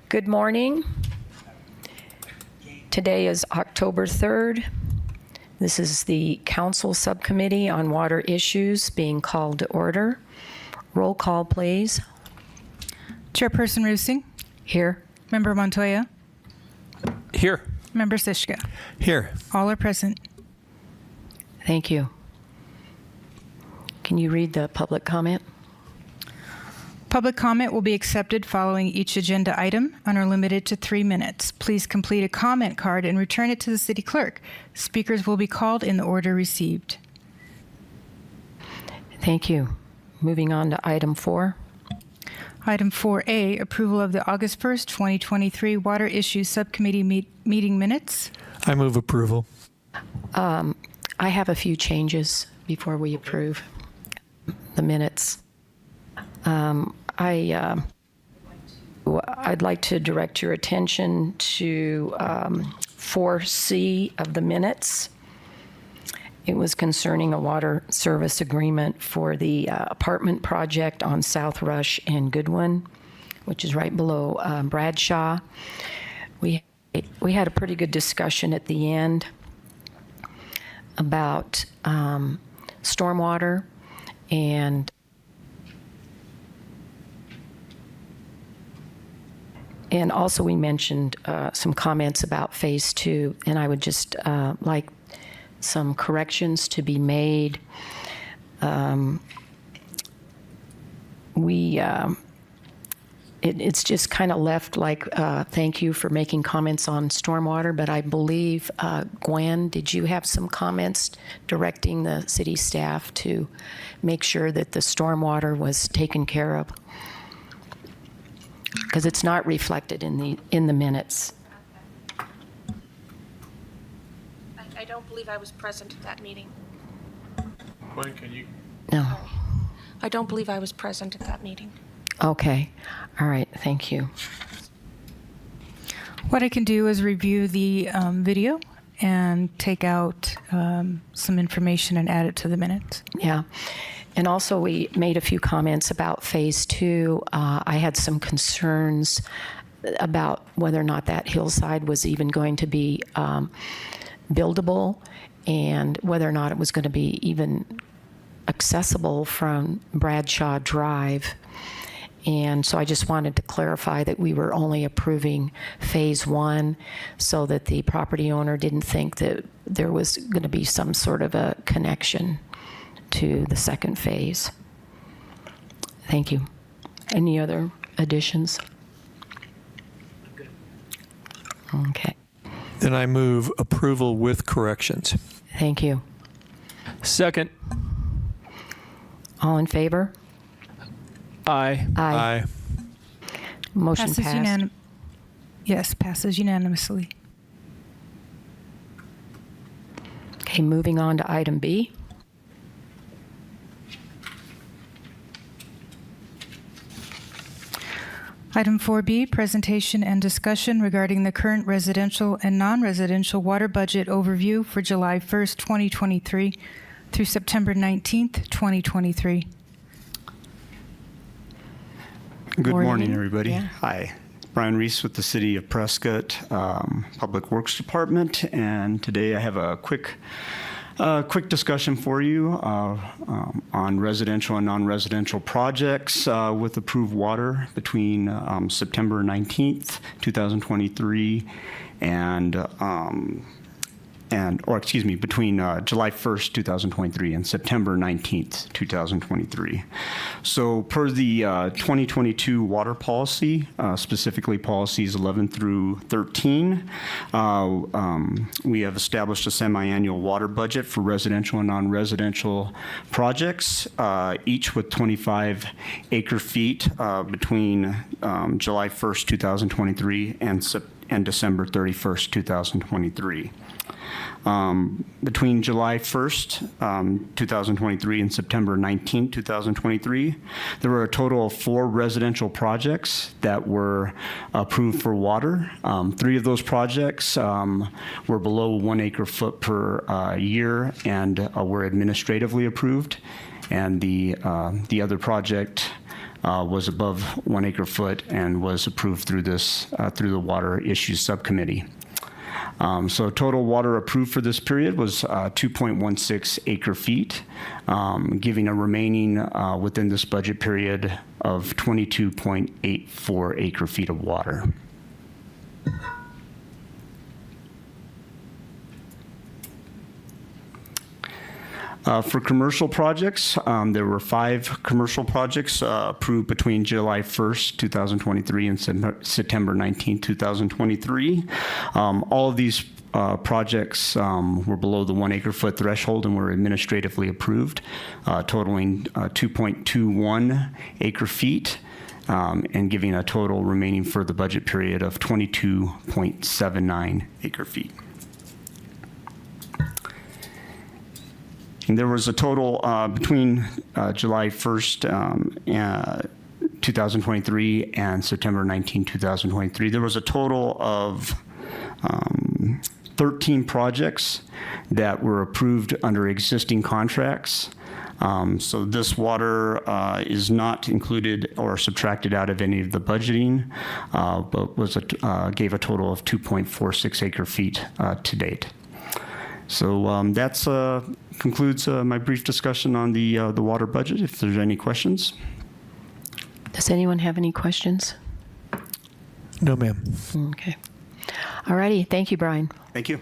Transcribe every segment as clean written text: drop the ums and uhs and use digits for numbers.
Good morning. Today is October 3rd. This is the Council Subcommittee on Water Issues being called to order. Roll call, please. Chairperson Rusing. Here. Member Montoya. Here. Member Sischka. Here. All are present. Thank you. Can you read the public comment? Public comment will be accepted following each agenda item and are limited to 3 minutes. Please complete a comment card and return it to the city clerk. Speakers will be called in the order received. Thank you. Moving on to item 4. Item 4A, approval of the August 1st, 2023 Water Issues Subcommittee meeting minutes. I move approval. I have a few changes before we approve the minutes. I'd like to direct your attention to 4C of the minutes. It was concerning a water service agreement for the apartment project on South Rush and Goodwin, which is right below Bradshaw. We had a pretty good discussion at the end about stormwater and also we mentioned some comments about phase 2, and I would just like some corrections to be made. It's just kind of left like, thank you for making comments on stormwater, but I believe, Gwen, did you have some comments directing the city staff to make sure that the stormwater was taken care of? Because it's not reflected in the minutes. I don't believe I was present at that meeting. Gwen, can you? No. I don't believe I was present at that meeting. Okay. All right. Thank you. What I can do is review the video and take out some information and add it to the minutes. Yeah. And also we made a few comments about phase 2. I had some concerns about whether or not that hillside was even going to be buildable and whether or not it was going to be even accessible from Bradshaw Drive. And so I just wanted to clarify that we were only approving phase 1 so that the property owner didn't think that there was going to be some sort of a connection to the second phase. Thank you. Any other additions? Okay. Then I move approval with corrections. Thank you. Second. All in favor? Aye. Aye. Motion passed. Yes, passes unanimously. Okay, moving on to item B. Item 4B, presentation and discussion regarding the current residential and non-residential water budget overview for July 1st, 2023 through September 19th, 2023. Good morning, everybody. Yeah. Hi. Brian Reese with the City of Prescott Public Works Department, and today I have a quick discussion for you on residential and non-residential projects with approved water between September 19th, 2023 between July 1st, 2023 and September 19th, 2023. So per the 2022 water policy, specifically policies 11 through 13, we have established a semi-annual water budget for residential and non-residential projects, each with 25 acre feet between July 1st, 2023 and December 31st, 2023. Between July 1st, 2023 and September 19th, 2023, there were a total of 4 residential projects that were approved for water. 3 of those projects were below 1 acre foot per year and were administratively approved. And the other project was above 1 acre foot and was approved through this through the Water Issues Subcommittee. So total water approved for this period was 2.16 acre feet, giving a remaining within this budget period of 22.84 acre feet of water. For commercial projects, there were 5 commercial projects approved between July 1st, 2023 and September 19th, 2023. All of these projects were below the 1 acre foot threshold and were administratively approved, totaling 2.21 acre feet and giving a total remaining for the budget period of 22.79 acre feet. And there was a total between July 1st, 2023 and September 19, 2023, there was a total of 13 projects that were approved under existing contracts. So this water is not included or subtracted out of any of the budgeting, but gave a total of 2.46 acre feet to date. So that's concludes my brief discussion on the water budget. If there's any questions. Does anyone have any questions? No, ma'am. Okay. All righty. Thank you, Brian. Thank you.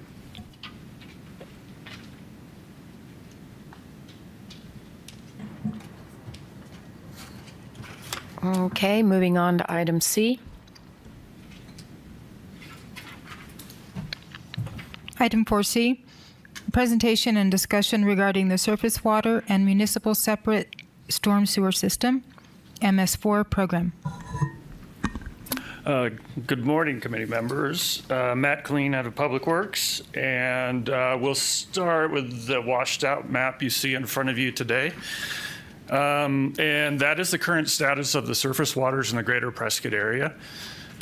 Okay, moving on to item C. Item 4C, presentation and discussion regarding the surface water and municipal separate storm sewer system, MS4 program. Good morning, committee members. Matt Clean out of Public Works, and we'll start with the washed out map you see in front of you today. And that is the current status of the surface waters in the greater Prescott area.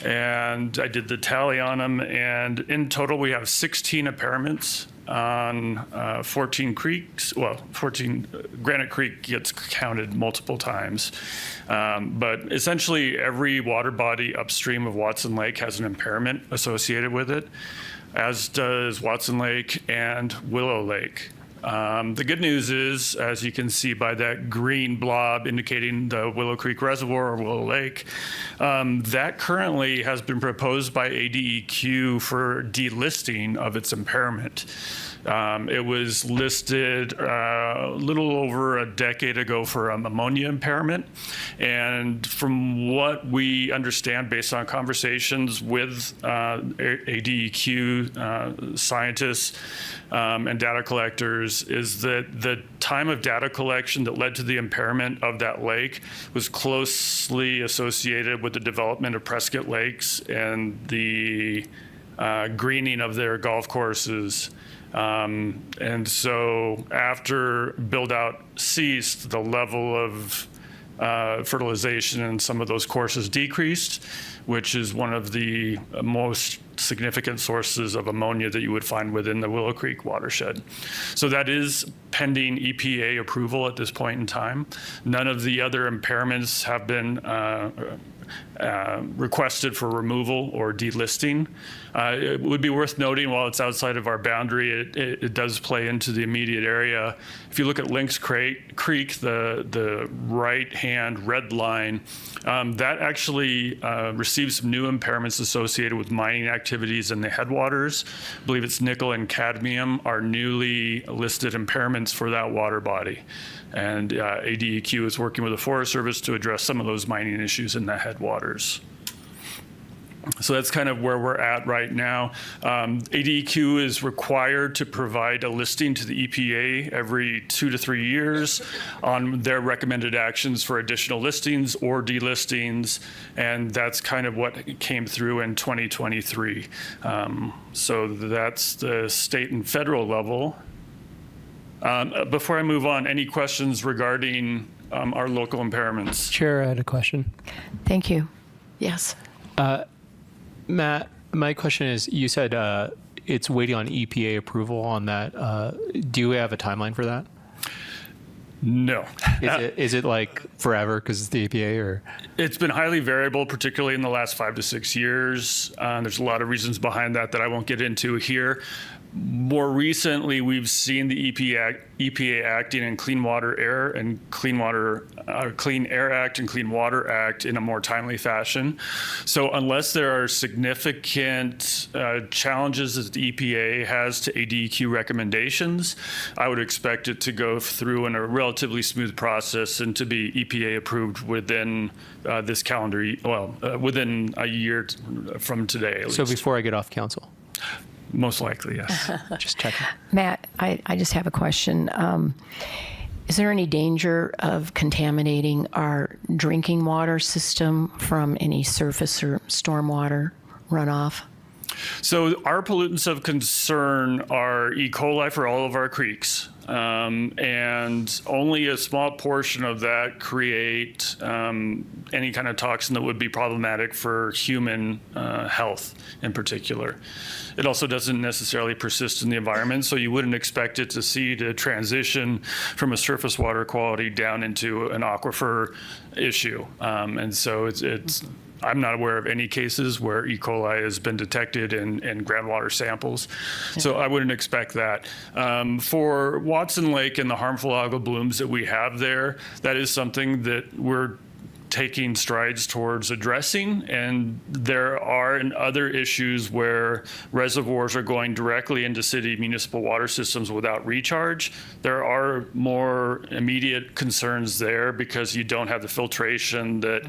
And I did the tally on them, and in total we have 16 impairments on 14 creeks. Well, 14, Granite Creek gets counted multiple times. But essentially every water body upstream of Watson Lake has an impairment associated with it, as does Watson Lake and Willow Lake. The good news is, as you can see by that green blob indicating the Willow Creek Reservoir or Willow Lake, that currently has been proposed by ADEQ for delisting of its impairment. It was listed a little over a decade ago for ammonia impairment. And from what we understand based on conversations with ADEQ scientists and data collectors, is that the time of data collection that led to the impairment of that lake was closely associated with the development of Prescott Lakes and the greening of their golf courses. And so after build out ceased, the level of fertilization in some of those courses decreased, which is one of the most significant sources of ammonia that you would find within the Willow Creek watershed. So that is pending EPA approval at this point in time. None of the other impairments have been requested for removal or delisting. It would be worth noting, while it's outside of our boundary, it does play into the immediate area. If you look at Lynx Creek, the right-hand red line, that actually receives some new impairments associated with mining activities in the headwaters. I believe it's nickel and cadmium are newly listed impairments for that water body. And ADEQ is working with the Forest Service to address some of those mining issues in the headwaters. So that's kind of where we're at right now. ADEQ is required to provide a listing to the EPA every 2 to 3 years on their recommended actions for additional listings or delistings, and that's kind of what came through in 2023. So that's the state and federal level. Before I move on, any questions regarding our local impairments? Chair, I had a question. Thank you. Yes. Matt, my question is, you said it's waiting on EPA approval on that. Do you have a timeline for that? No. Is it like forever because it's the EPA, or? It's been highly variable, particularly in the last 5 to 6 years. There's a lot of reasons behind that I won't get into here. More recently, we've seen the EPA acting in Clean Air Act and Clean Water Act in a more timely fashion. So unless there are significant challenges that the EPA has to ADEQ recommendations, I would expect it to go through in a relatively smooth process and to be EPA approved within this calendar, within a year from today at least. So before I get off council? Most likely, yes. Just checking. Matt, I just have a question. Is there any danger of contaminating our drinking water system from any surface or stormwater runoff? So our pollutants of concern are E. coli for all of our creeks. And only a small portion of that create any kind of toxin that would be problematic for human health in particular. It also doesn't necessarily persist in the environment, so you wouldn't expect it to transition from a surface water quality down into an aquifer issue. And so it's I'm not aware of any cases where E. coli has been detected in groundwater samples, so I wouldn't expect that. For Watson Lake and the harmful algal blooms that we have there, that is something that we're taking strides towards addressing, and there are other issues where reservoirs are going directly into city municipal water systems without recharge. There are more immediate concerns there because you don't have the filtration that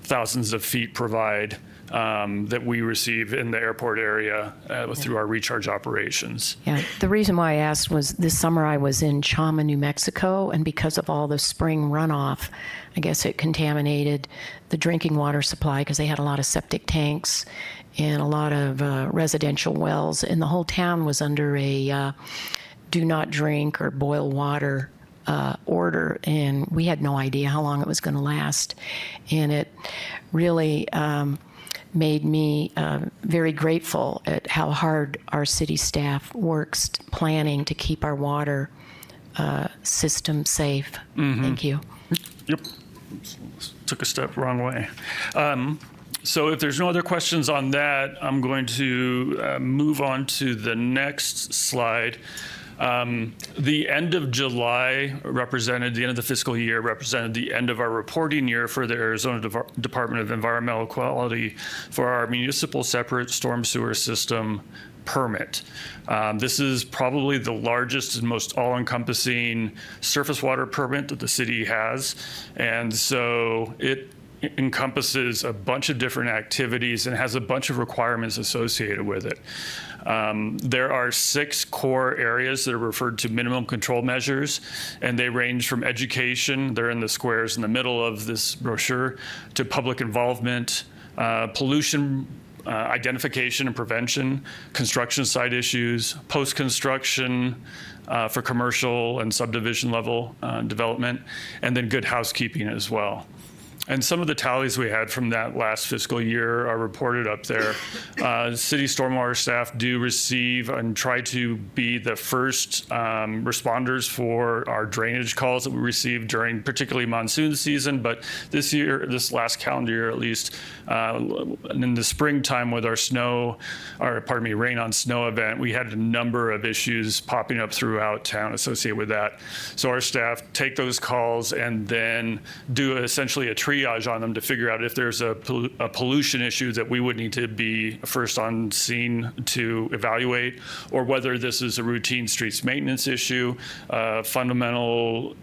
thousands of feet provide that we receive in the airport area through our recharge operations. Yeah, the reason why I asked was this summer I was in Chama, New Mexico, and because of all the spring runoff, I guess it contaminated the drinking water supply because they had a lot of septic tanks and a lot of residential wells, and the whole town was under a do not drink or boil water order, and we had no idea how long it was going to last. And it really made me very grateful at how hard our city staff works planning to keep our water system safe. Thank you. Yep. Took a step wrong way. So if there's no other questions on that, I'm going to move on to the next slide. The end of July the end of the fiscal year represented the end of our reporting year for the Arizona Department of Environmental Quality for our municipal separate storm sewer system permit. This is probably the largest and most all-encompassing surface water permit that the city has. And so it encompasses a bunch of different activities and has a bunch of requirements associated with it. There are 6 core areas that are referred to minimum control measures, and they range from education, they're in the squares in the middle of this brochure, to public involvement, pollution identification and prevention, construction site issues, post-construction for commercial and subdivision level development, and then good housekeeping as well. And some of the tallies we had from that last fiscal year are reported up there. City stormwater staff do receive and try to be the first responders for our drainage calls that we receive during particularly monsoon season. But this year, this last calendar year at least, in the springtime with our rain on snow event, we had a number of issues popping up throughout town associated with that. So our staff take those calls and then do essentially a triage on them to figure out if there's a pollution issue that we would need to be first on scene to evaluate, or whether this is a routine streets maintenance issue, fundamental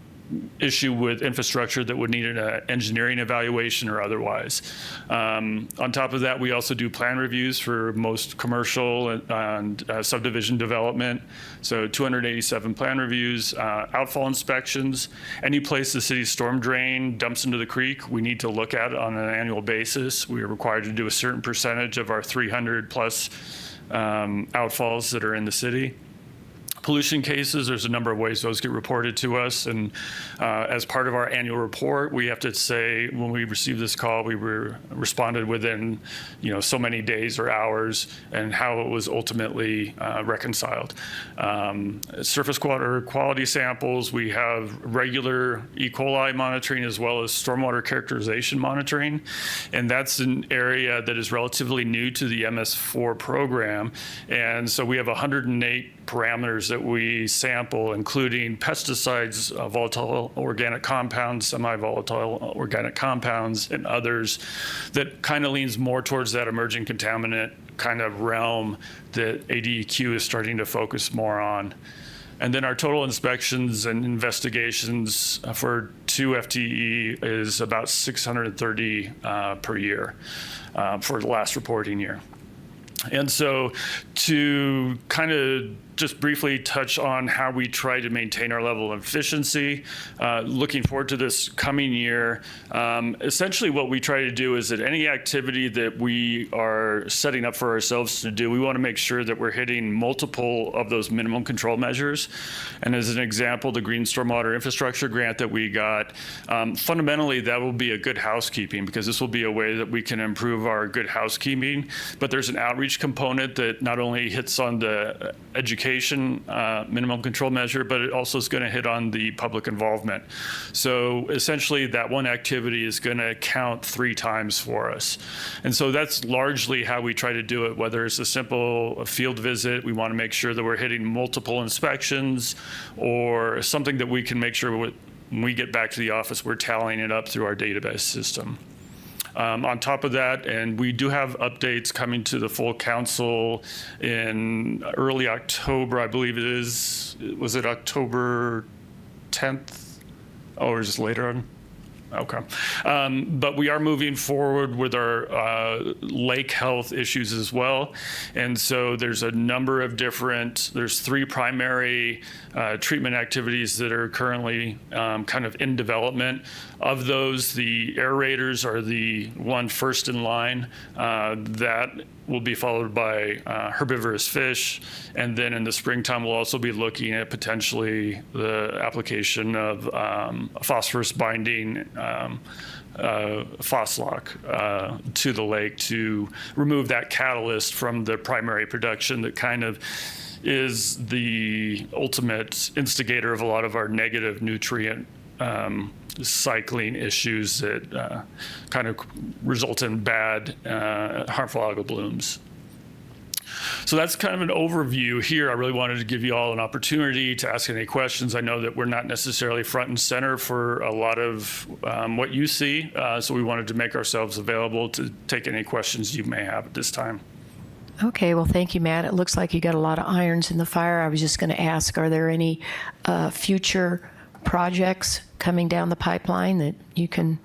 issue with infrastructure that would need an engineering evaluation or otherwise. On top of that, we also do plan reviews for most commercial and subdivision development. So 287 plan reviews, outfall inspections. Any place the city's storm drain dumps into the creek, we need to look at it on an annual basis. We are required to do a certain percentage of our 300 plus outfalls that are in the city. pollution cases, there's a number of ways those get reported to us. And as part of our annual report, we have to say when we received this call, we responded within, so many days or hours, and how it was ultimately reconciled. Surface water quality samples, we have regular E. coli monitoring as well as stormwater characterization monitoring. And that's an area that is relatively new to the MS4 program. And so we have 108 parameters that we sample, including pesticides, volatile organic compounds, semi-volatile organic compounds, and others that kind of leans more towards that emerging contaminant kind of realm that ADEQ is starting to focus more on. And then our total inspections and investigations for 2 FTE is about 630 per year for the last reporting year. And so to kind of just briefly touch on how we try to maintain our level of efficiency, looking forward to this coming year, essentially what we try to do is that any activity that we are setting up for ourselves to do, we want to make sure that we're hitting multiple of those minimum control measures. And as an example, the Green Stormwater Infrastructure Grant that we got, fundamentally that will be a good housekeeping, because this will be a way that we can improve our good housekeeping. But there's an outreach component that not only hits on the education minimum control measure, but it also is going to hit on the public involvement. So essentially that one activity is going to count 3 times for us. And so that's largely how we try to do it, whether it's a simple field visit, we want to make sure that we're hitting multiple inspections, or something that we can make sure when we get back to the office, we're tallying it up through our database system. On top of that, and we do have updates coming to the full council in early October, I believe it is. Was it October 10th? Or is it later on? Okay. But we are moving forward with our lake health issues as well. And so there's a number of there's 3 primary treatment activities that are currently kind of in development. Of those, the aerators are the one first in line. That will be followed by herbivorous fish. And then in the springtime, we'll also be looking at potentially the application of phosphorus binding phoslock to the lake to remove that catalyst from the primary production that kind of is the ultimate instigator of a lot of our negative nutrient cycling issues that kind of result in bad, harmful algal blooms. So that's kind of an overview here. I really wanted to give you all an opportunity to ask any questions. I know that we're not necessarily front and center for a lot of what you see, so we wanted to make ourselves available to take any questions you may have at this time. Okay, well, thank you, Matt. It looks like you got a lot of irons in the fire. I was just going to ask, are there any future projects coming down the pipeline that you can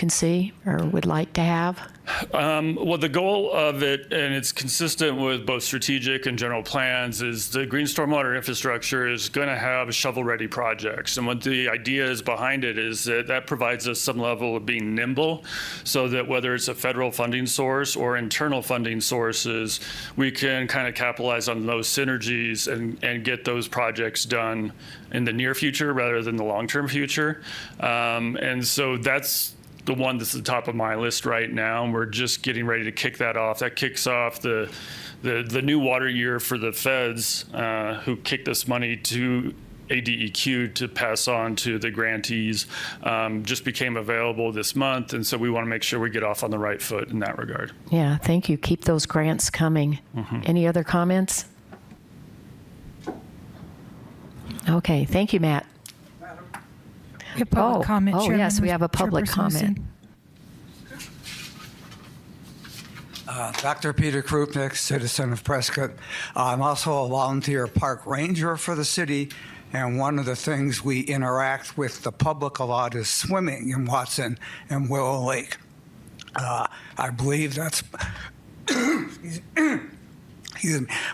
see or would like to have? Well, the goal of it, and it's consistent with both strategic and general plans, is the green stormwater infrastructure is going to have shovel-ready projects. And what the idea is behind it is that provides us some level of being nimble, so that whether it's a federal funding source or internal funding sources, we can kind of capitalize on those synergies and get those projects done in the near future rather than the long-term future. And so that's the one that's at the top of my list right now. And we're just getting ready to kick that off. That kicks off the new water year for the feds who kicked this money to ADEQ to pass on to the grantees, just became available this month. And so we want to make sure we get off on the right foot in that regard. Yeah, thank you. Keep those grants coming. Any other comments? Okay, thank you, Matt. We have public comment, Chairman. Yes, we have a public Chairperson comment. Dr. Peter Krupnik, citizen of Prescott. I'm also a volunteer park ranger for the city, and one of the things we interact with the public a lot is swimming in Watson and Willow Lake. I believe that's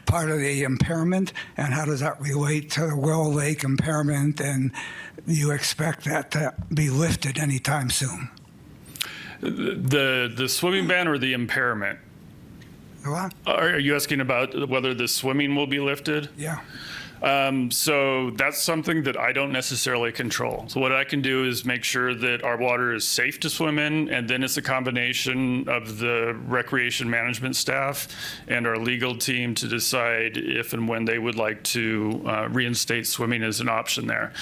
part of the impairment, and how does that relate to the Willow Lake impairment, and do you expect that to be lifted anytime soon? The swimming ban or the impairment? What? Are you asking about whether the swimming will be lifted? Yeah. So that's something that I don't necessarily control. So what I can do is make sure that our water is safe to swim in, and then it's a combination of the recreation management staff and our legal team to decide if and when they would like to reinstate swimming as an option there.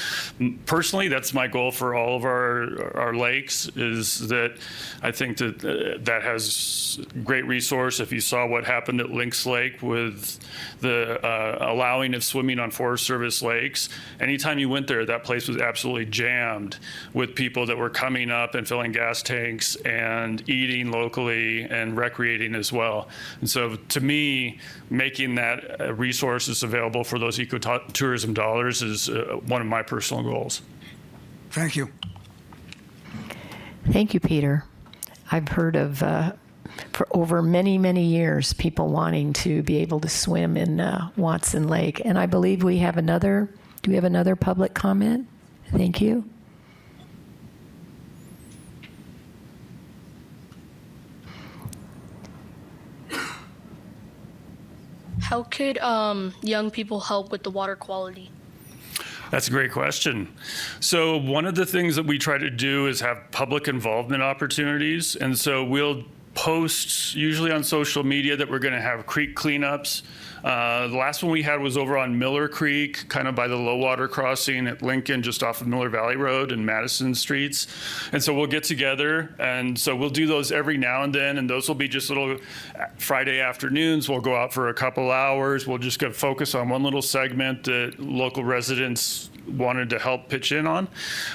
Personally, that's my goal for all of our lakes, is that I think that that has great resource. If you saw what happened at Lynx Lake with the allowing of swimming on Forest Service lakes, anytime you went there, that place was absolutely jammed with people that were coming up and filling gas tanks and eating locally and recreating as well. And so to me, making that resources available for those ecotourism dollars is one of my personal goals. Thank you. Thank you, Peter. I've heard of, for over many, many years, people wanting to be able to swim in Watson Lake. And I believe we have another, do we have another public comment? Thank you. How could young people help with the water quality? That's a great question. So one of the things that we try to do is have public involvement opportunities. And so we'll post usually on social media that we're going to have creek cleanups. The last one we had was over on Miller Creek, kind of by the low water crossing at Lincoln, just off of Miller Valley Road and Madison Streets. And so we'll get together, and so we'll do those every now and then, and those will be just little Friday afternoons. We'll go out for a couple hours. We'll just focus on one little segment that local residents wanted to help pitch in on.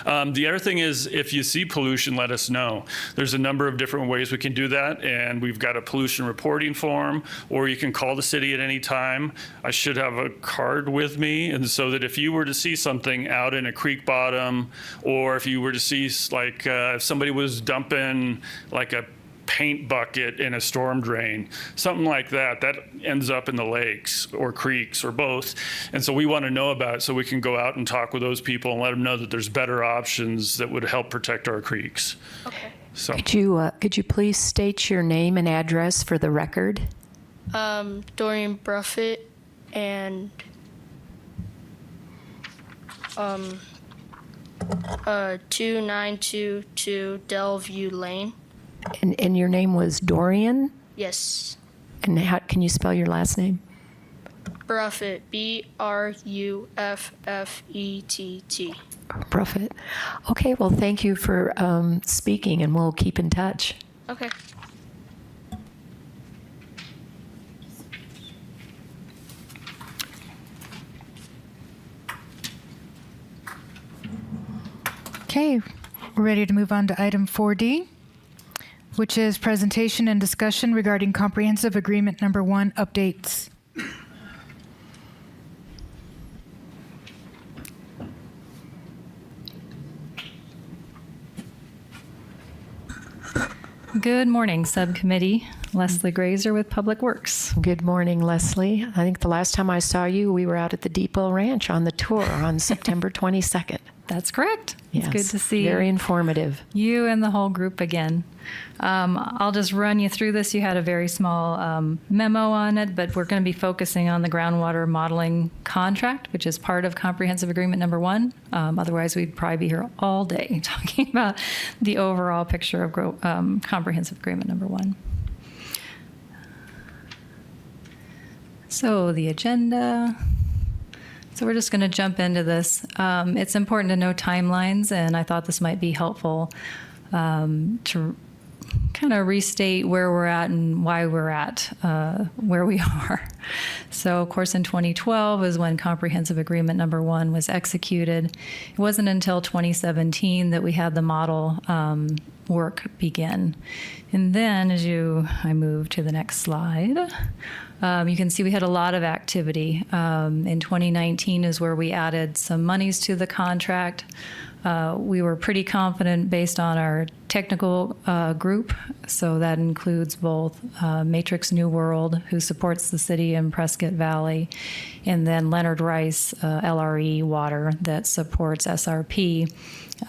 The other thing is, if you see pollution, let us know. There's a number of different ways we can do that, and we've got a pollution reporting form, or you can call the city at any time. I should have a card with me, and so that if you were to see something out in a creek bottom, or if you were to see like if somebody was dumping like a paint bucket in a storm drain, something like that, that ends up in the lakes or creeks or both. And so we want to know about it so we can go out and talk with those people and let them know that there's better options that would help protect our creeks. Okay. So Could you please state your name and address for the record? Dorian Bruffett and 2922 Delview Lane. And your name was Dorian? Yes. And how can you spell your last name? Bruffett, Bruffett. Bruffett. Okay, well, thank you for speaking, and we'll keep in touch. Okay. Okay, we're ready to move on to item 4D, which is presentation and discussion regarding comprehensive agreement number 1 updates. Good morning, Subcommittee. Leslie Grazer with Public Works. Good morning, Leslie. I think the last time I saw you, we were out at the Depot Ranch on the tour on September 22nd. That's correct. Yes. It's good to see Very informative. you and the whole group again. I'll just run you through this. You had a very small memo on it, but we're going to be focusing on the groundwater modeling contract, which is part of comprehensive agreement number 1. Otherwise, we'd probably be here all day talking about the overall picture of comprehensive agreement number 1. So the agenda. So we're just going to jump into this. It's important to know timelines, and I thought this might be helpful to kind of restate where we're at and why we're at where we are. So, of course, in 2012 is when comprehensive agreement number 1 was executed. It wasn't until 2017 that we had the model work begin. And then I move to the next slide. You can see we had a lot of activity. In 2019 is where we added some monies to the contract. We were pretty confident based on our technical group, so that includes both Matrix New World, who supports the city in Prescott Valley, and then Leonard Rice LRE Water that supports SRP.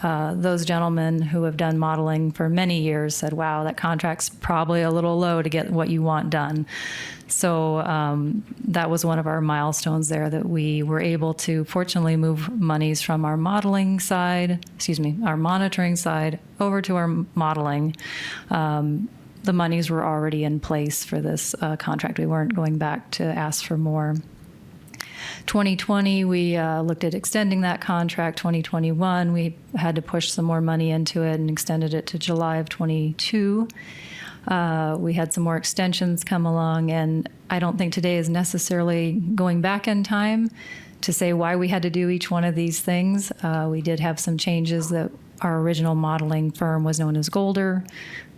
Those gentlemen who have done modeling for many years said, wow, that contract's probably a little low to get what you want done. So that was one of our milestones there, that we were able to fortunately move monies from our modeling side, our monitoring side, over to our modeling. The monies were already in place for this contract. We weren't going back to ask for more. 2020, we looked at extending that contract. 2021, we had to push some more money into it and extended it to July of 22. We had some more extensions come along, and I don't think today is necessarily going back in time to say why we had to do each one of these things. We did have some changes. That our original modeling firm was known as Golder.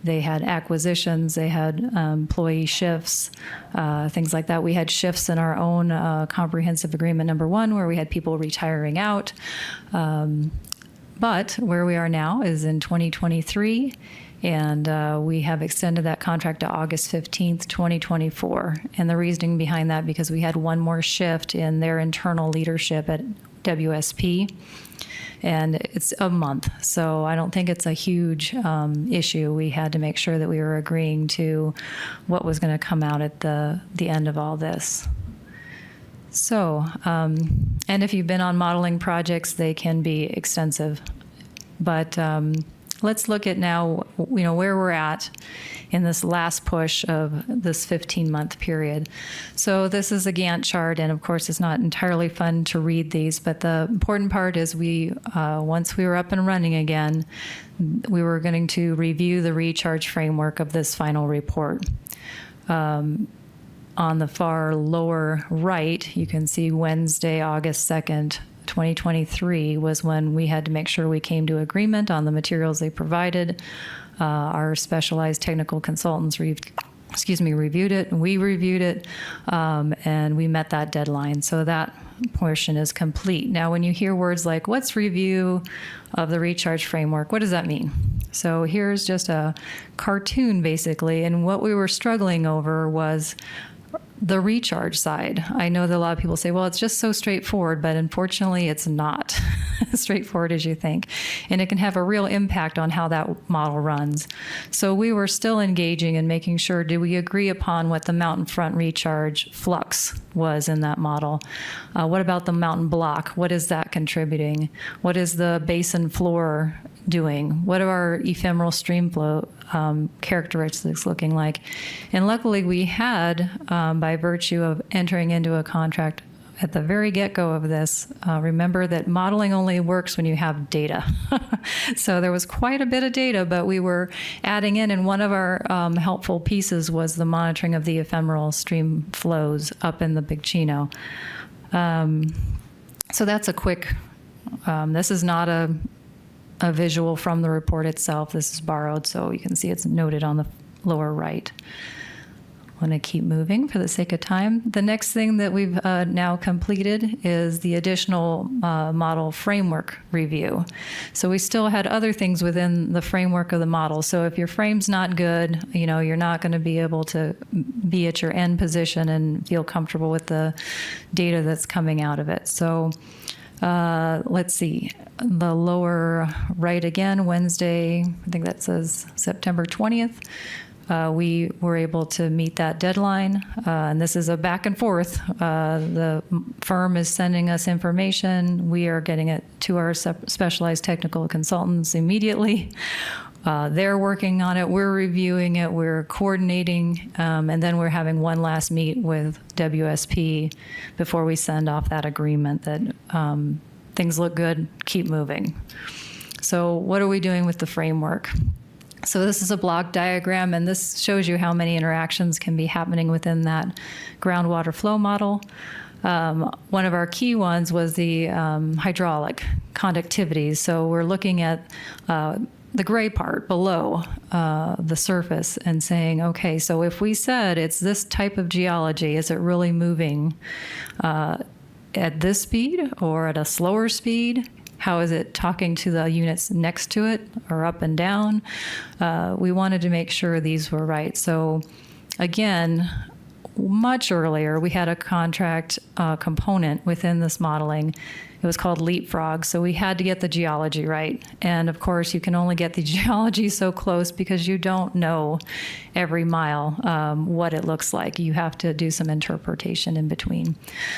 They had acquisitions, they had employee shifts, things like that. We had shifts in our own comprehensive agreement number 1, where we had people retiring out. But where we are now is in 2023, and we have extended that contract to August 15th, 2024. And the reasoning behind that, because we had one more shift in their internal leadership at WSP. And it's a month, so I don't think it's a huge issue. We had to make sure that we were agreeing to what was going to come out at the end of all this. So, and if you've been on modeling projects, they can be extensive. But let's look at now, where we're at in this last push of this 15-month period. So this is a Gantt chart, and of course it's not entirely fun to read these, but the important part is once we were up and running again, we were going to review the recharge framework of this final report. On the far lower right, you can see Wednesday, August 2nd, 2023 was when we had to make sure we came to agreement on the materials they provided. Our specialized technical consultants reviewed it, and we reviewed it, and we met that deadline. So that portion is complete. Now, when you hear words like, what's review of the recharge framework, what does that mean? So here's just a cartoon, basically, and what we were struggling over was the recharge side. I know that a lot of people say, well, it's just so straightforward, but unfortunately it's not as straightforward as you think. And it can have a real impact on how that model runs. So we were still engaging and making sure, do we agree upon what the mountain front recharge flux was in that model? What about the mountain block? What is that contributing? What is the basin floor doing? What are our ephemeral stream flow characteristics looking like? And luckily we had, by virtue of entering into a contract at the very get-go of this, remember that modeling only works when you have data. So there was quite a bit of data, but we were adding in, and one of our helpful pieces was the monitoring of the ephemeral stream flows up in the Big Chino. So that's a quick, this is not a visual from the report itself. This is borrowed, so you can see it's noted on the lower right. I want to keep moving for the sake of time. The next thing that we've now completed is the additional model framework review. So we still had other things within the framework of the model. So if your frame's not good, you're not going to be able to be at your end position and feel comfortable with the data that's coming out of it. So let's see, the lower right again, Wednesday, I think that says September 20th. We were able to meet that deadline, and this is a back and forth. The firm is sending us information. We are getting it to our specialized technical consultants immediately. They're working on it. We're reviewing it. We're coordinating, and then we're having one last meet with WSP before we send off that agreement that things look good, keep moving. So what are we doing with the framework? So this is a block diagram, and this shows you how many interactions can be happening within that groundwater flow model. One of our key ones was the hydraulic conductivity. So we're looking at the gray part below the surface and saying, okay, so if we said it's this type of geology, is it really moving at this speed or at a slower speed? How is it talking to the units next to it or up and down? We wanted to make sure these were right. So again, much earlier, we had a contract component within this modeling. It was called Leapfrog, so we had to get the geology right. And of course, you can only get the geology so close because you don't know every mile what it looks like. You have to do some interpretation in between.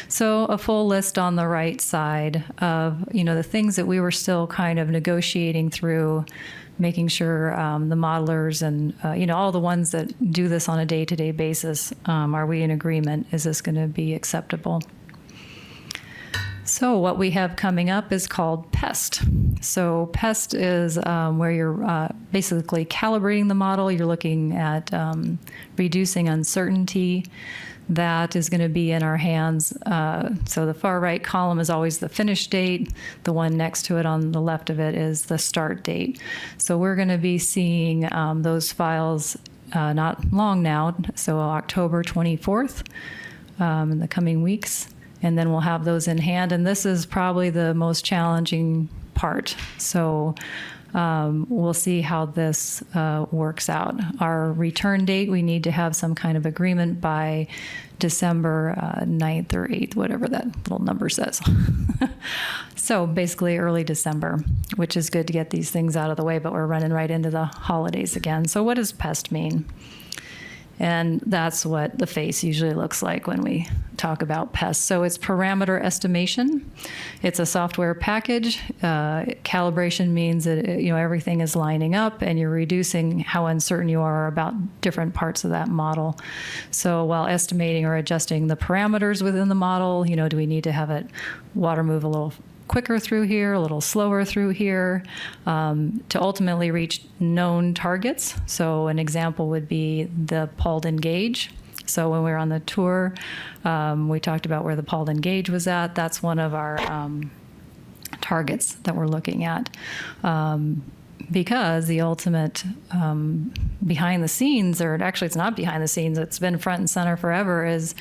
So a full list on the right side of, the things that we were still kind of negotiating through, making sure the modelers and, all the ones that do this on a day-to-day basis, are we in agreement? Is this going to be acceptable? So what we have coming up is called PEST. So PEST is where you're basically calibrating the model. You're looking at reducing uncertainty. That is going to be in our hands. So the far right column is always the finish date. The one next to it on the left of it is the start date. So we're going to be seeing those files not long now, so October 24th in the coming weeks. And then we'll have those in hand. And this is probably the most challenging part. So we'll see how this works out. Our return date, we need to have some kind of agreement by December 9th or 8th, whatever that little number says. So basically early December, which is good to get these things out of the way, but we're running right into the holidays again. So what does PEST mean? And that's what the face usually looks like when we talk about pests. So it's parameter estimation. It's a software package. Calibration means that everything is lining up and you're reducing how uncertain you are about different parts of that model. So while estimating or adjusting the parameters within the model, do we need to have it water move a little quicker through here, a little slower through here, to ultimately reach known targets. So an example would be the Paulden Gauge. So when we were on the tour, we talked about where the Paulden Gauge was at. That's one of our targets that we're looking at. Because the ultimate behind the scenes, or actually it's not behind the scenes, it's been front and center forever, is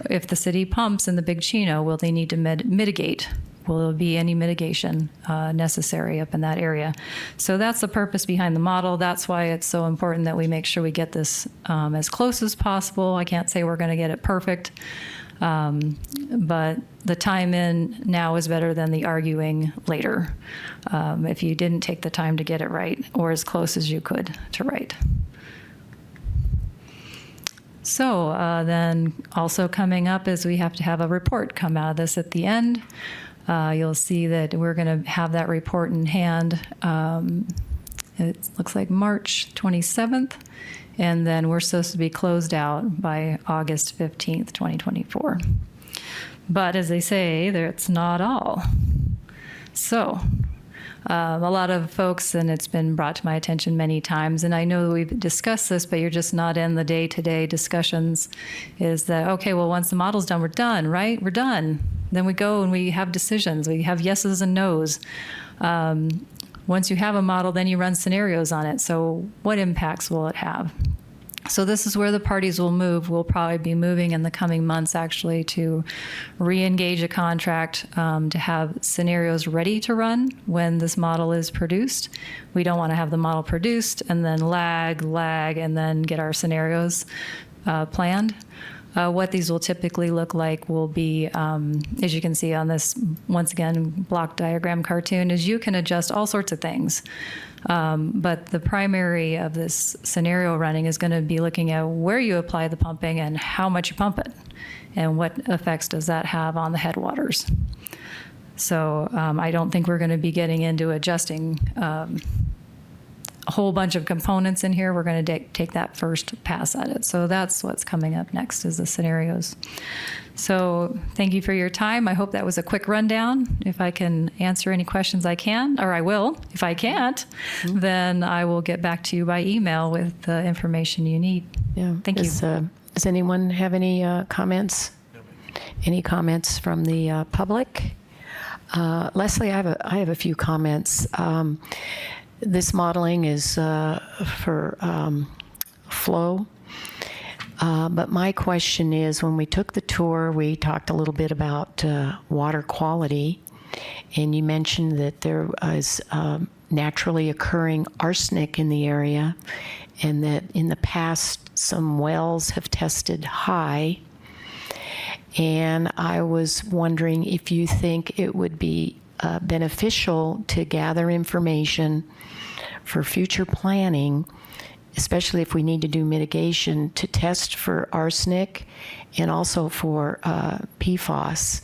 if the city pumps in the Big Chino, will they need to mitigate? Will there be any mitigation necessary up in that area? So that's the purpose behind the model. That's why it's so important that we make sure we get this as close as possible. I can't say we're going to get it perfect, but the time in now is better than the arguing later if you didn't take the time to get it right or as close as you could to right. So then also coming up is we have to have a report come out of this at the end. You'll see that we're going to have that report in hand. It looks like March 27th, and then we're supposed to be closed out by August 15th, 2024. But as they say, it's not all. So a lot of folks, and it's been brought to my attention many times, and I know that we've discussed this, but you're just not in the day-to-day discussions, is that, okay, well, once the model's done, we're done, right? We're done. Then we go and we have decisions. We have yeses and nos. Once you have a model, then you run scenarios on it. So what impacts will it have? So this is where the parties will move. We'll probably be moving in the coming months, actually, to re-engage a contract to have scenarios ready to run when this model is produced. We don't want to have the model produced and then lag, and then get our scenarios planned. What these will typically look like will be, as you can see on this, once again, block diagram cartoon, is you can adjust all sorts of things. But the primary of this scenario running is going to be looking at where you apply the pumping and how much you pump it, and what effects does that have on the headwaters. So I don't think we're going to be getting into adjusting a whole bunch of components in here. We're going to take that first pass at it. So that's what's coming up next, is the scenarios. So thank you for your time. I hope that was a quick rundown. If I can answer any questions, I can, or I will. If I can't, then I will get back to you by email with the information you need. Yeah. Thank you. Does anyone have any comments? Any comments from the public? Leslie, I have a few comments. This modeling is for flow. But my question is, when we took the tour, we talked a little bit about water quality, and you mentioned that there was naturally occurring arsenic in the area, and that in the past some wells have tested high. And I was wondering if you think it would be beneficial to gather information for future planning, especially if we need to do mitigation, to test for arsenic and also for PFAS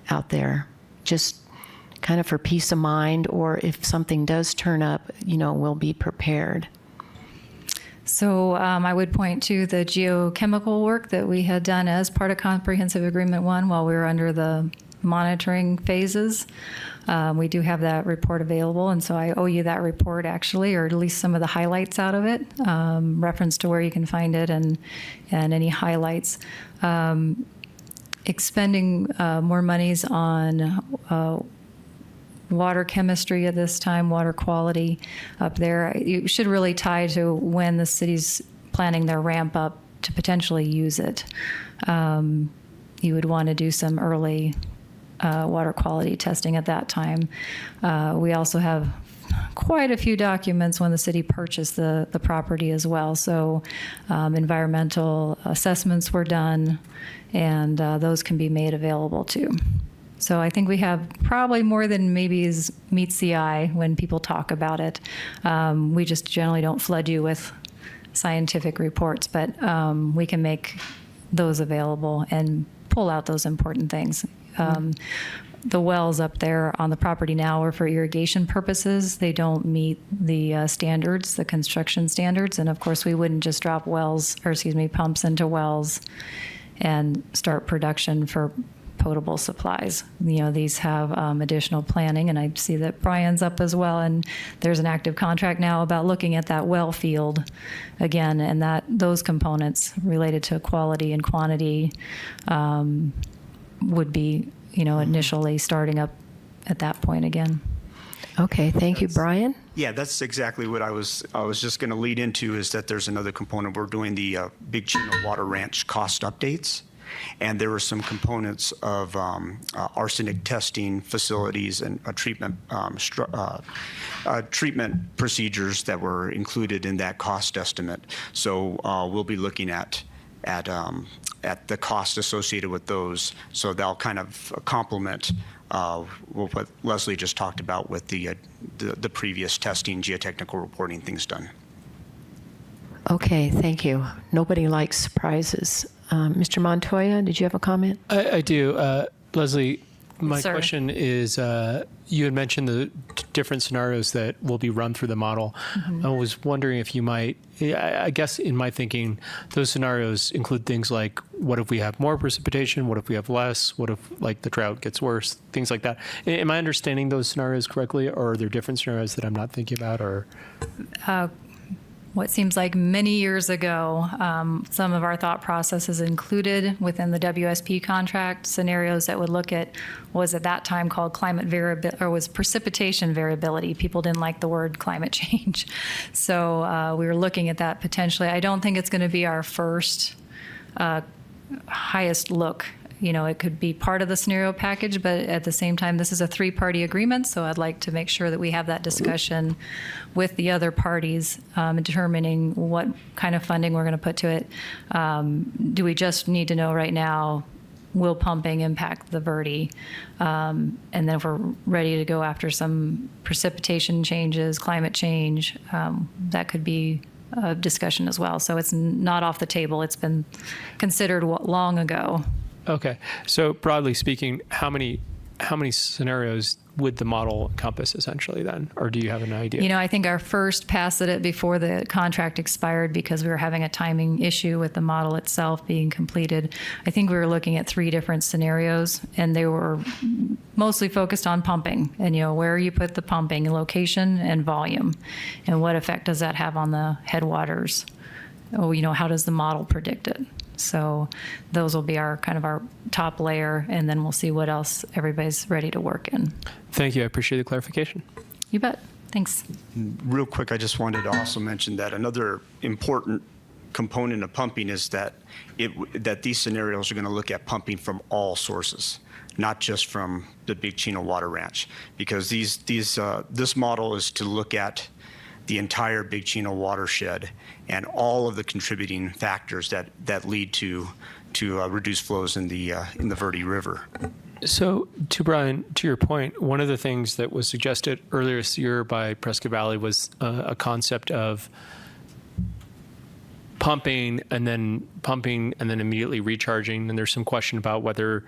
out there, just kind of for peace of mind, or if something does turn up, we'll be prepared. So I would point to the geochemical work that we had done as part of Comprehensive Agreement 1 while we were under the monitoring phases. We do have that report available, and so I owe you that report, actually, or at least some of the highlights out of it, reference to where you can find it and any highlights. Expending more monies on water chemistry at this time, water quality up there. It should really tie to when the city's planning their ramp up to potentially use it. You would want to do some early water quality testing at that time. We also have quite a few documents when the city purchased the property as well. So environmental assessments were done, and those can be made available too. So I think we have probably more than maybe meets the eye when people talk about it. We just generally don't flood you with scientific reports, but we can make those available and pull out those important things. The wells up there on the property now are for irrigation purposes. They don't meet the standards, the construction standards. And of course, we wouldn't just drop pumps into wells and start production for potable supplies. These have additional planning, and I see that Brian's up as well, and there's an active contract now about looking at that well field again, and that those components related to quality and quantity would be, initially starting up at that point again. Okay, thank you, Brian. Yeah, that's exactly what I was just going to lead into, is that there's another component. We're doing the Big Chino Water Ranch cost updates. And there were some components of arsenic testing facilities and treatment procedures that were included in that cost estimate. So we'll be looking at the cost associated with those. So they'll kind of complement what Leslie just talked about with the previous testing, geotechnical reporting things done. Okay, thank you. Nobody likes surprises. Mr. Montoya, did you have a comment? I do. Leslie, my Sir. question is, you had mentioned the different scenarios that will be run through the model. I was wondering if you might, I guess in my thinking, those scenarios include things like, what if we have more precipitation? What if we have less? What if the drought gets worse? Things like that. Am I understanding those scenarios correctly, or are there different scenarios that I'm not thinking about? Or What seems like many years ago, some of our thought processes included within the WSP contract scenarios that would look at what was at that time called climate variability, or was precipitation variability. People didn't like the word climate change. So we were looking at that potentially. I don't think it's going to be our first highest look. It could be part of the scenario package, but at the same time, this is a three-party agreement, so I'd like to make sure that we have that discussion with the other parties in determining what kind of funding we're going to put to it. Do we just need to know right now, will pumping impact the Verde? And then if we're ready to go after some precipitation changes, climate change, that could be a discussion as well. So it's not off the table. It's been considered long ago. Okay. So broadly speaking, how many scenarios would the model encompass essentially then? Or do you have an idea? I think our first pass at it before the contract expired, because we were having a timing issue with the model itself being completed, I think we were looking at 3 different scenarios, and they were mostly focused on pumping and, where you put the pumping, location and volume, and what effect does that have on the headwaters? How does the model predict it? So those will be our top layer, and then we'll see what else everybody's ready to work in. Thank you. I appreciate the clarification. You bet. Thanks. Real quick, I just wanted to also mention that another important component of pumping is that that these scenarios are going to look at pumping from all sources, not just from the Big Chino Water Ranch, because this model is to look at the entire Big Chino watershed and all of the contributing factors that lead to reduced flows in the Verde River. So, to Brian, to your point, one of the things that was suggested earlier this year by Prescott Valley was a concept of pumping and then immediately recharging. And there's some question about whether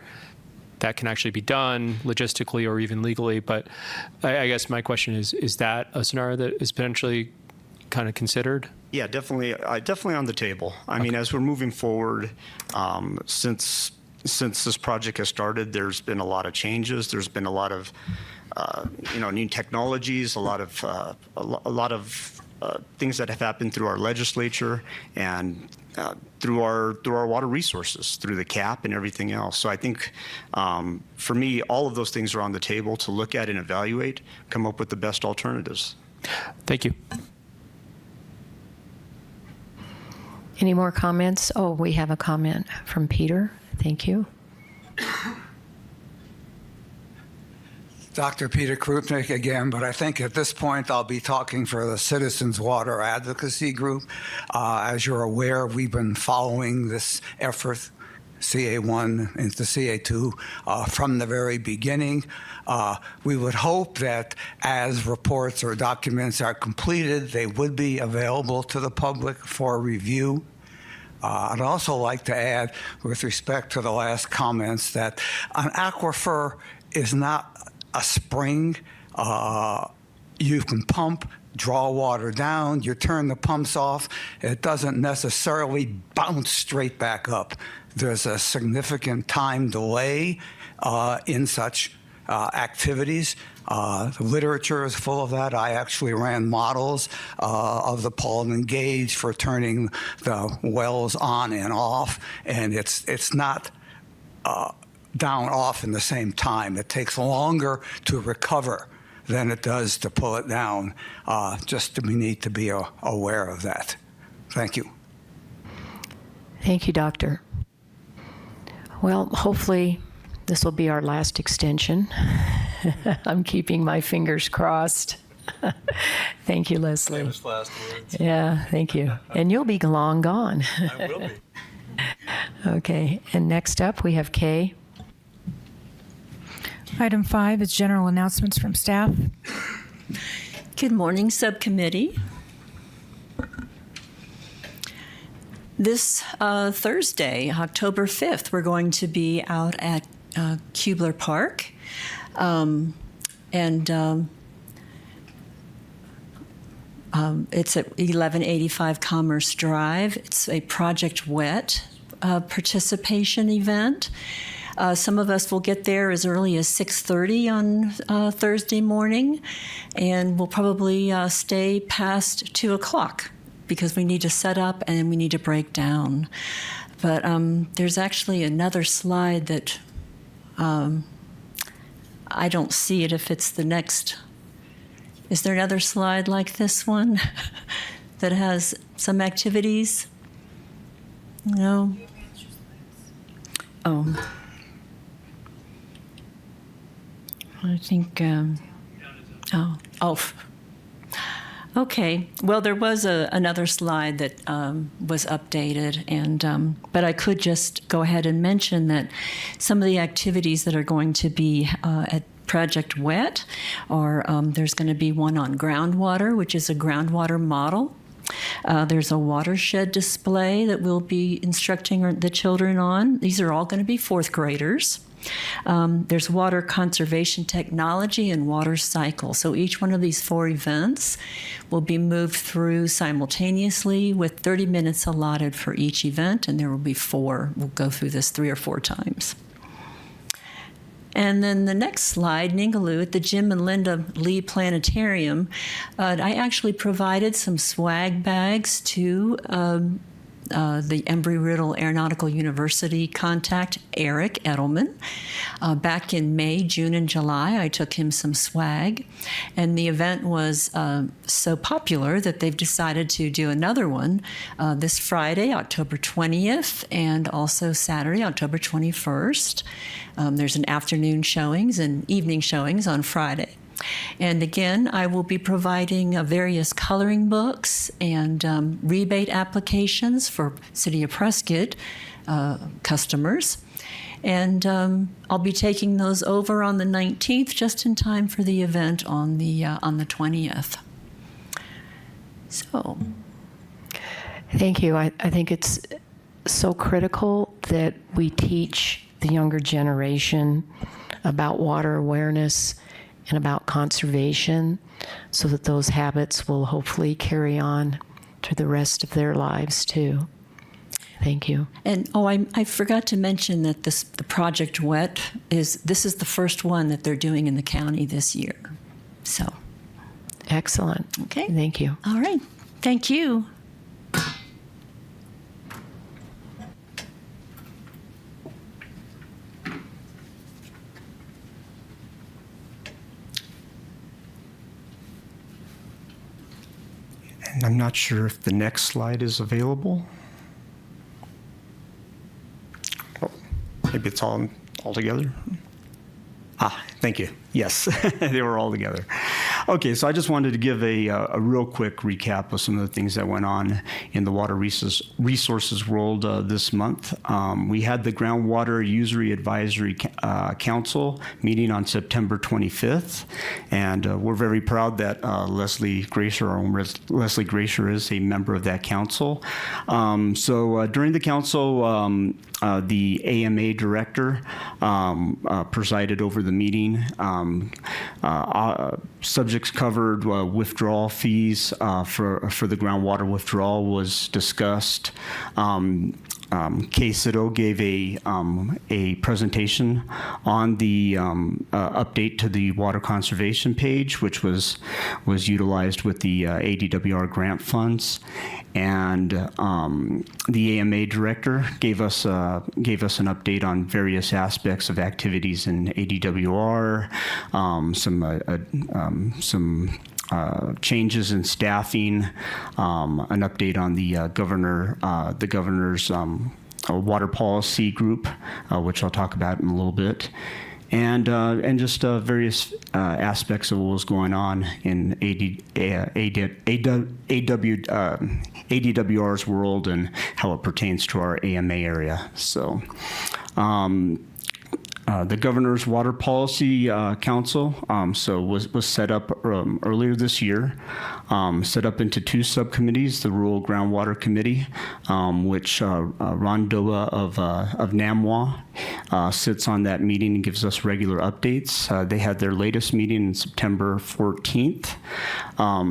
that can actually be done logistically or even legally. But I guess my question is that a scenario that is potentially kind of considered? Yeah, definitely on the table. I mean, as we're moving forward, since this project has started, there's been a lot of changes. There's been a lot of new technologies, a lot of things that have happened through our legislature and through our water resources, through the cap and everything else. So I think for me, all of those things are on the table to look at and evaluate, come up with the best alternatives. Thank you. Any more comments? Oh, we have a comment from Peter. Thank you. Dr. Peter Krupnik again, but I think at this point I'll be talking for the Citizens Water Advocacy Group. As you're aware, we've been following this effort, CA1 into CA2, from the very beginning. We would hope that as reports or documents are completed, they would be available to the public for review. I'd also like to add, with respect to the last comments, that an aquifer is not a spring. You can pump, draw water down, you turn the pumps off. It doesn't necessarily bounce straight back up. There's a significant time delay in such activities. The literature is full of that. I actually ran models of the Paulding gauge for turning the wells on and off, and it's not down off in the same time. It takes longer to recover than it does to pull it down. We need to be aware of that. Thank you. Thank you, Doctor. Well, hopefully this will be our last extension. I'm keeping my fingers crossed. Thank you, Leslie. Famous last words. Yeah, thank you. And you'll be long gone. I will be. Okay, and next up we have Kay. Item 5 is general announcements from staff. Good morning, Subcommittee. This Thursday, October 5th, we're going to be out at Kubler Park. It's at 1185 Commerce Drive. It's a Project Wet participation event. Some of us will get there as early as 6:30 on Thursday morning, and we'll probably stay past 2 o'clock because we need to set up and we need to break down. But there's actually another slide that I don't see it if it's the next. Is there another slide like this one that has some activities? No? Oh. I think, okay. Well, there was another slide that was updated, and but I could just go ahead and mention that some of the activities that are going to be at Project Wet are there's going to be one on groundwater, which is a groundwater model. There's a watershed display that we'll be instructing the children on. These are all going to be fourth graders. There's water conservation technology and water cycle. So each one of these 4 events will be moved through simultaneously with 30 minutes allotted for each event, and there will be 4. We'll go through this 3 or 4 times. And then the next slide, Ningaloo at the Jim and Linda Lee Planetarium, I actually provided some swag bags to the Embry-Riddle Aeronautical University contact, Eric Edelman. Back in May, June, and July, I took him some swag, and the event was so popular that they've decided to do another one this Friday, October 20th, and also Saturday, October 21st. There's an afternoon showings and evening showings on Friday. And again, I will be providing various coloring books and rebate applications for City of Prescott customers. And I'll be taking those over on the 19th, just in time for the event on the 20th. So, Thank you. I think it's so critical that we teach the younger generation about water awareness and about conservation, so that those habits will hopefully carry on to the rest of their lives too. Thank you. and I forgot to mention that the Project WET is the first one that they're doing in the county this year. So, Excellent. okay. Thank you. All right. Thank you. And I'm not sure if the next slide is available. Oh, maybe it's all together. Thank you. Yes, they were all together. Okay, so I just wanted to give a real quick recap of some of the things that went on in the water resources world this month. We had the Groundwater Usury Advisory Council meeting on September 25th, and we're very proud that Leslie Gracier, our own Leslie Gracier, is a member of that council. So during the council, the AMA director presided over the meeting. Subjects covered, withdrawal fees for the groundwater withdrawal was discussed. Kay Sito gave a presentation on the update to the water conservation page, which was utilized with the ADWR grant funds. And the AMA director gave us an update on various aspects of activities in ADWR, some changes in staffing, an update on the governor's water policy group, which I'll talk about in a little bit. And just various aspects of what was going on in ADWR's world and how it pertains to our AMA area. So, the Governor's Water Policy Council was set up earlier this year, set up into two subcommittees, the Rural Groundwater Committee, which Ron Doa of NAMWA sits on that meeting and gives us regular updates. They had their latest meeting on September 14th.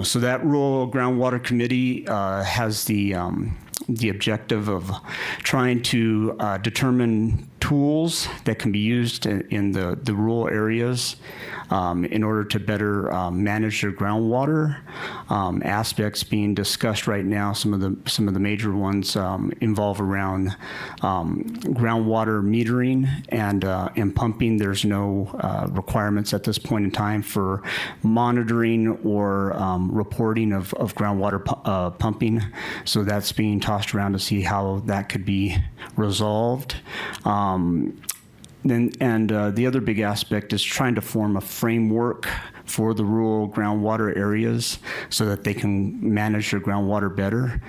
So that Rural Groundwater Committee has the objective of trying to determine tools that can be used in the rural areas in order to better manage their groundwater. Aspects being discussed right now, some of the major ones involve around groundwater metering and pumping. There's no requirements at this point in time for monitoring or reporting of groundwater pumping. So that's being tossed around to see how that could be resolved. The other big aspect is trying to form a framework for the rural groundwater areas so that they can manage their groundwater better.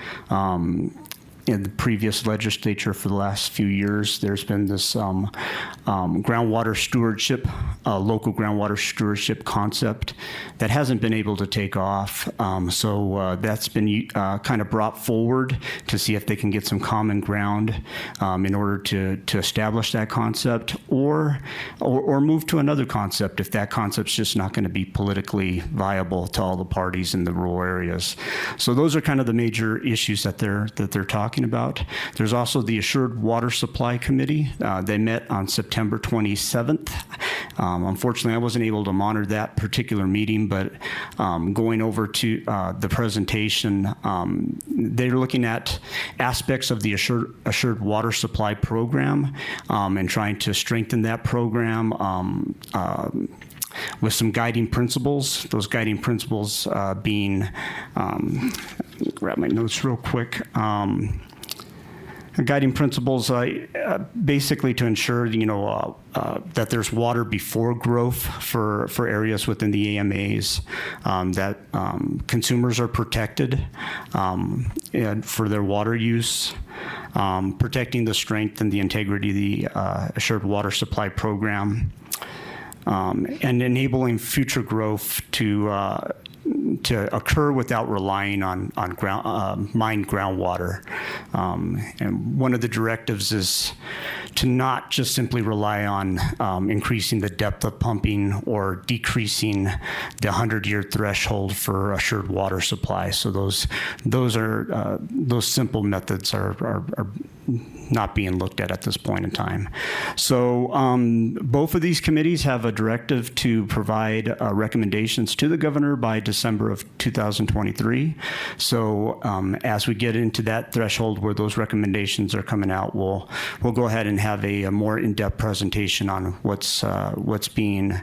In the previous legislature for the last few years, there's been this groundwater stewardship, local groundwater stewardship concept that hasn't been able to take off. So that's been kind of brought forward to see if they can get some common ground in order to establish that concept, or move to another concept if that concept's just not going to be politically viable to all the parties in the rural areas. So those are kind of the major issues that they're talking talking about. There's also the Assured Water Supply Committee. They met on September 27th. Unfortunately, I wasn't able to monitor that particular meeting, but going over to the presentation, they're looking at aspects of the Assured Water Supply Program and trying to strengthen that program with some guiding principles. Those guiding principles being, let me grab my notes real quick. Guiding principles basically to ensure, that there's water before growth for areas within the AMAs, that consumers are protected and for their water use, protecting the strength and the integrity of the Assured Water Supply Program, and enabling future growth to occur without relying on mined groundwater. And one of the directives is to not just simply rely on increasing the depth of pumping or decreasing the 100-year threshold for assured water supply. So those simple methods are not being looked at this point in time. So both of these committees have a directive to provide recommendations to the governor by December of 2023. So as we get into that threshold where those recommendations are coming out, we'll go ahead and have a more in-depth presentation on what's being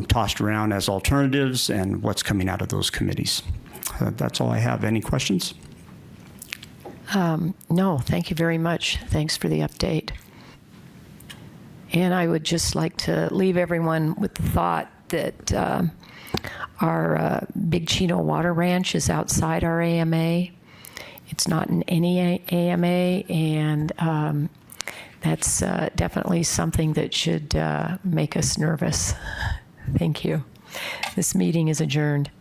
tossed around as alternatives and what's coming out of those committees. That's all I have. Any questions? No, thank you very much. Thanks for the update. And I would just like to leave everyone with the thought that our Big Chino Water Ranch is outside our AMA. It's not in any AMA, and that's definitely something that should make us nervous. Thank you. This meeting is adjourned.